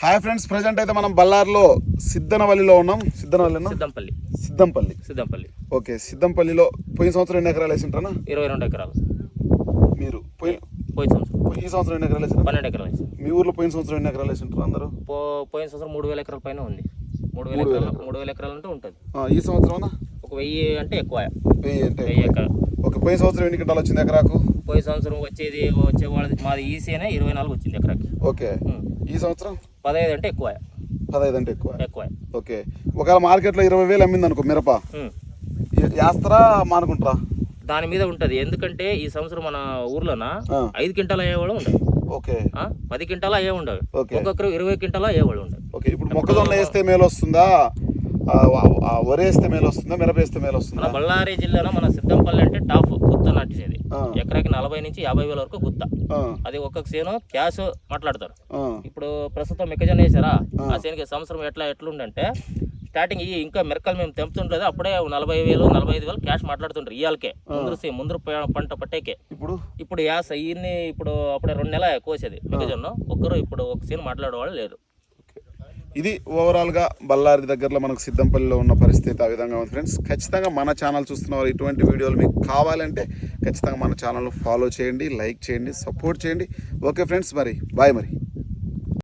Hi friends, present అయితే మనం బళ్ళారిలో సిద్ధనవల్లిలో ఉన్నాం. సిద్ధంపల్లి. ఓకే, సిద్ధంపల్లిలో పోయిన సంవత్సరం ఎన్ని ఎకరాలు వేసింటారా? 22 ఎకరాలు. మీరు ఈ సంవత్సరం ఎన్ని ఎకరాలు వేసారు? 12 ఎకరాలు వేసారు. మీ ఊర్లో పోయిన సంవత్సరం ఎన్ని ఎకరాలు వేసింటారు అందరూ? పోయిన సంవత్సరం 3000 ఎకరాల పైన ఉంది. 3000 ఎకరాలు అంటే ఉంటుంది. ఈ సంవత్సరం ఒక 1000 అంటే ఎక్కువ. 1000 అంటే 1000 ఎకరాలు. ఓకే, పోయిన సంవత్సరం ఎన్ని క్వింటాలు వచ్చింది ఎకరాకు? పోయిన సంవత్సరం వచ్చేవాళ్ళది మాది ఈసీనే 24 వచ్చింది ఎకరాకి. ఓకే, ఈ సంవత్సరం 15 అంటే ఎక్కువ. 15 అంటే ఎక్కువ. ఓకే, ఒకవేళ మార్కెట్లో 20,000 అమ్మింది అనుకో మిరప, వేస్తారా మానుకుంటారా? దాని మీద ఉంటది. ఎందుకంటే ఈ సంవత్సరం మన ఊర్లోన 5 క్వింటాలు అయ్యేవాళ్ళు ఉండవు. ఓకే, 10 క్వింటాలు అయ్యే ఉండవు. ఒక్కొక్కరు 20 క్వింటాలు అయ్యేవాళ్ళు ఉండవు. ఓకే, ఇప్పుడు మొక్కజొన్న వేస్తే మేలు వస్తుందా, వరి వేస్తే మేలు వస్తుందా, మిరప వేస్తే మేలు వస్తుందా? మన బళ్ళారి జిల్లాలో మన సిద్ధంపల్లి అంటే టాప్ గుత్త నాటిసేది. ఎకరాకి 40 నుంచి 50,000 వరకు గుత్త. అది ఒక్కొక్క సేను క్యాష్ మాట్లాడతారు. ఇప్పుడు ప్రస్తుతం మెక్కజొన్న వేసారా, ఆ సేనుకి సంవత్సరం ఎట్లుండంటే స్టార్టింగ్ ఇంకా మెరకలు మేము తెంపుతుండలేదు, అప్పుడే 40,000 45,000 క్యాష్ మాట్లాడుతుంటారు. ఇయాలకే ముందు పంట పట్టేకే. ఇప్పుడు యాస ఇన్ని అప్పుడే 2 నెలల కోసేది మెక్కజొన్న. ఇప్పుడు ఒక సేను మాట్లాడేవాళ్ళు లేదు. ఇది ఓవరాల్గా బళ్ళారి దగ్గరలో మనకు సిద్ధంపల్లిలో ఉన్న పరిస్థితి ఆ విధంగా ఉంది ఫ్రెండ్స్. ఖచ్చితంగా మన ఛానల్ చూస్తున్న వారు ఇటువంటి వీడియోలు మీకు కావాలంటే ఖచ్చితంగా మన ఛానల్ను ఫాలో చేయండి, లైక్ చేయండి, సపోర్ట్ చేయండి. ఓకే ఫ్రెండ్స్, మరి బాయ్ మరి.